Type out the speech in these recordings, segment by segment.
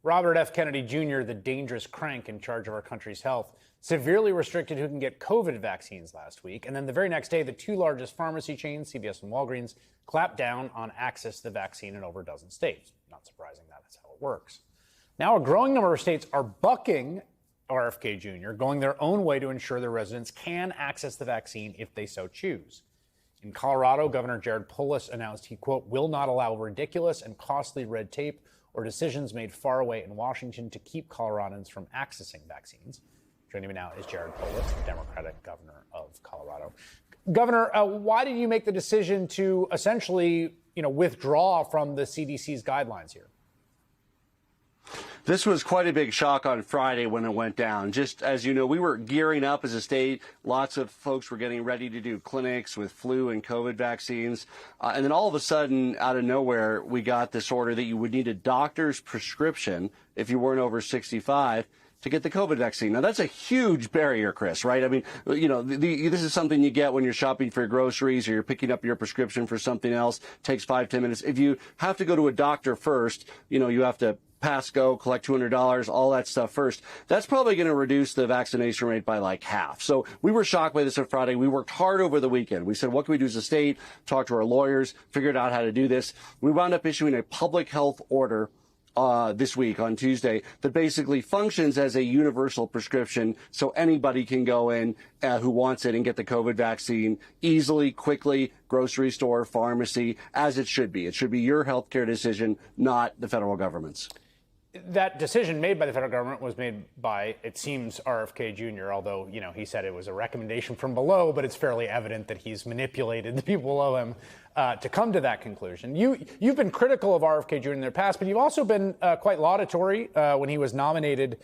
Robert F. Kennedy Jr., the dangerous crank in charge of our country's health, severely restricted who can get COVID vaccines last week. And then the very next day, the two largest pharmacy chains, CVS and Walgreens, clamped down on access to the vaccine in over a dozen states. Not surprising, that's how it works. Now, a growing number of states are bucking RFK Jr., going their own way to ensure their residents can access the vaccine if they so choose. In Colorado, Governor Jared Polis announced he, quote, will not allow ridiculous and costly red tape or decisions made far away in Washington to keep Coloradans from accessing vaccines. Joining me now is Jared Polis, the Democratic governor of Colorado. Governor, why did you make the decision to essentially, withdraw from the CDC's guidelines here? This was quite a big shock on Friday when it went down. Just as you know, we were gearing up as a state. Lots of folks were getting ready to do clinics with flu and COVID vaccines. And then all of a sudden, out of nowhere, we got this order that you would need a doctor's prescription if you weren't over 65 to get the COVID vaccine. Now, that's a huge barrier, Chris, right? I mean, this is something you get when you're shopping for your groceries or you're picking up your prescription for something else. It takes 5-10 minutes. If you have to go to a doctor first, you have to pass go, collect $200, all that stuff first. That's probably going to reduce the vaccination rate by like half. So we were shocked by this on Friday. We worked hard over the weekend. We said, what can we do as a state? Talked to our lawyers, figured out how to do this. We wound up issuing a public health order this week on Tuesday that basically functions as a universal prescription so anybody can go in who wants it and get the COVID vaccine easily, quickly, grocery store, pharmacy, as it should be. It should be your healthcare decision, not the federal government's. That decision made by the federal government was made by, it seems, RFK Jr., although, he said it was a recommendation from below, but it's fairly evident that he's manipulated the people below him to come to that conclusion. You've been critical of RFK Jr. in the past, but you've also been quite laudatory. When he was nominated,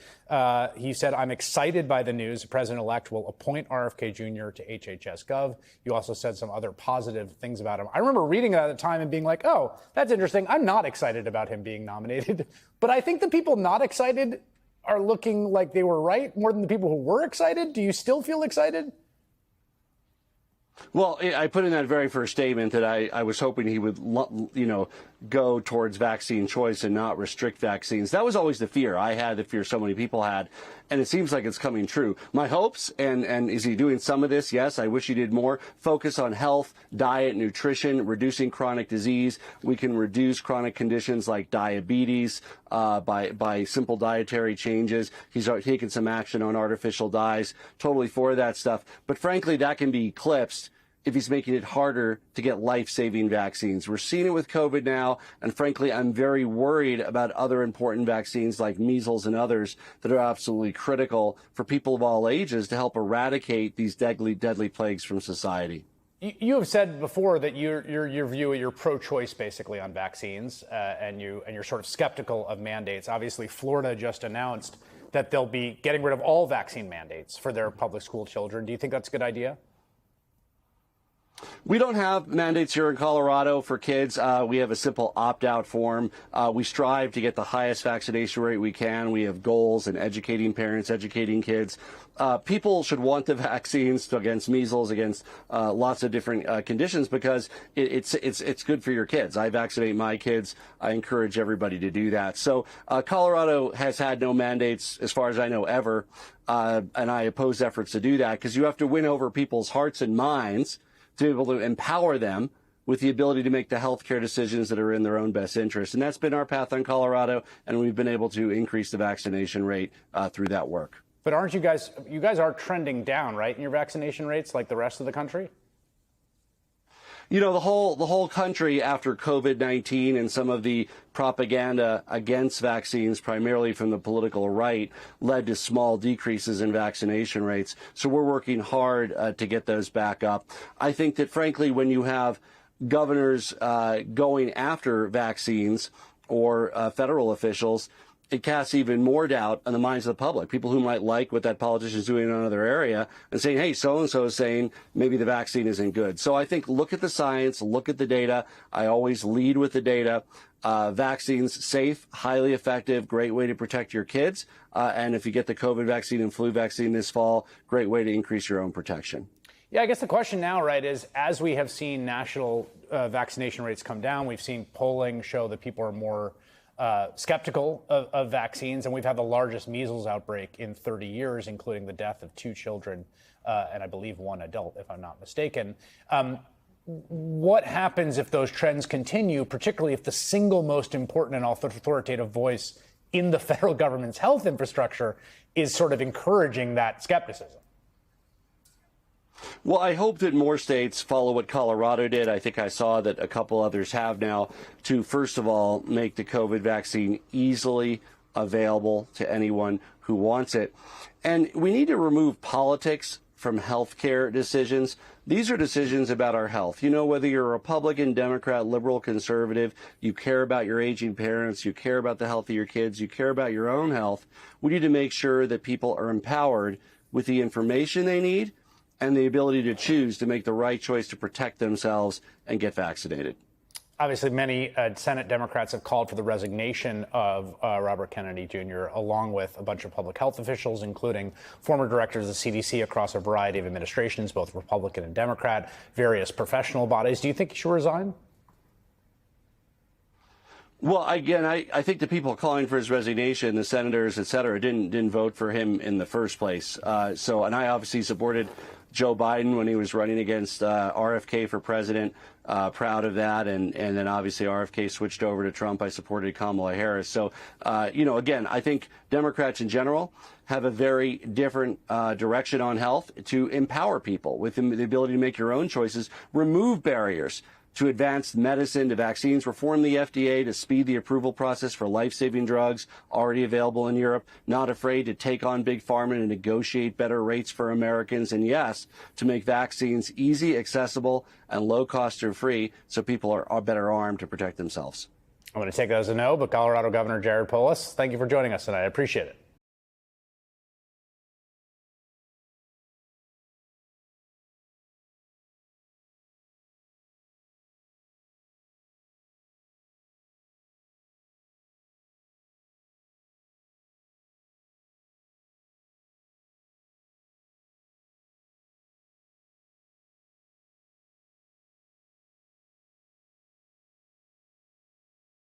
he said, I'm excited by the news. The president-elect will appoint RFK Jr. to HHS Gov. You also said some other positive things about him. I remember reading it at the time and being like, oh, that's interesting. I'm not excited about him being nominated. But I think the people not excited are looking like they were right more than the people who were excited. Do you still feel excited? Well, I put in that very first statement that I was hoping he would, go towards vaccine choice and not restrict vaccines. That was always the fear I had, the fear so many people had, and it seems like it's coming true. My hopes, and is he doing some of this? Yes, I wish he did more. Focus on health, diet, nutrition, reducing chronic disease. We can reduce chronic conditions like diabetes by simple dietary changes. He's taken some action on artificial dyes. Totally for that stuff. But frankly, that can be eclipsed if he's making it harder to get life-saving vaccines. We're seeing it with COVID now, and frankly, I'm very worried about other important vaccines like measles and others that are absolutely critical for people of all ages to help eradicate these deadly plagues from society. You have said before that you're pro-choice basically on vaccines, and you're sort of skeptical of mandates. Obviously, Florida just announced that they'll be getting rid of all vaccine mandates for their public school children. Do you think that's a good idea? We don't have mandates here in Colorado for kids. We have a simple opt-out form. We strive to get the highest vaccination rate we can. We have goals in educating parents, educating kids. People should want the vaccines against measles, against lots of different conditions, because it's good for your kids. I vaccinate my kids. I encourage everybody to do that. So Colorado has had no mandates, as far as I know, ever. And I oppose efforts to do that, because you have to win over people's hearts and minds to be able to empower them with the ability to make the healthcare decisions that are in their own best interest. And that's been our path on Colorado, and we've been able to increase the vaccination rate through that work. But aren't you guys are trending down, right, in your vaccination rates like the rest of the country? The whole country, after COVID-19 and some of the propaganda against vaccines, primarily from the political right, led to small decreases in vaccination rates. So we're working hard to get those back up. I think that, frankly, when you have governors going after vaccines or federal officials, it casts even more doubt on the minds of the public, people who might like what that politician is doing in another area and saying, hey, so-and-so is saying maybe the vaccine isn't good. So I think look at the science, look at the data. I always lead with the data. Vaccines, safe, highly effective, great way to protect your kids. And if you get the COVID vaccine and flu vaccine this fall, great way to increase your own protection. Yeah, I guess the question now, right, is as we have seen national vaccination rates come down, we've seen polling show that people are more skeptical of vaccines, and we've had the largest measles outbreak in 30 years, including the death of 2 children and I believe 1 adult, if I'm not mistaken. What happens if those trends continue, particularly if the single most important and authoritative voice in the federal government's health infrastructure is sort of encouraging that skepticism? Well, I hope that more states follow what Colorado did. I think I saw that a couple others have now to, first of all, make the COVID vaccine easily available to anyone who wants it. And we need to remove politics from healthcare decisions. These are decisions about our health. You know, whether you're a Republican, Democrat, liberal, conservative, you care about your aging parents, you care about the health of your kids, you care about your own health. We need to make sure that people are empowered with the information they need and the ability to choose to make the right choice to protect themselves and get vaccinated. Obviously, many Senate Democrats have called for the resignation of Robert Kennedy Jr., along with a bunch of public health officials, including former directors of the CDC across a variety of administrations, both Republican and Democrat, various professional bodies. Do you think he should resign? Well, again, I think the people calling for his resignation, the senators, et cetera, didn't vote for him in the first place. And I obviously supported Joe Biden when he was running against RFK for president. Proud of that. And then obviously RFK switched over to Trump. I supported Kamala Harris. So, again, I think Democrats in general have a very different direction on health to empower people with the ability to make your own choices, remove barriers to advanced medicine, to vaccines, reform the FDA to speed the approval process for life-saving drugs already available in Europe, not afraid to take on big pharma and negotiate better rates for Americans, and yes, to make vaccines easy, accessible, and low cost or free so people are better armed to protect themselves. I'm going to take that as a no, but Colorado Governor Jared Polis, thank you for joining us tonight. I appreciate it.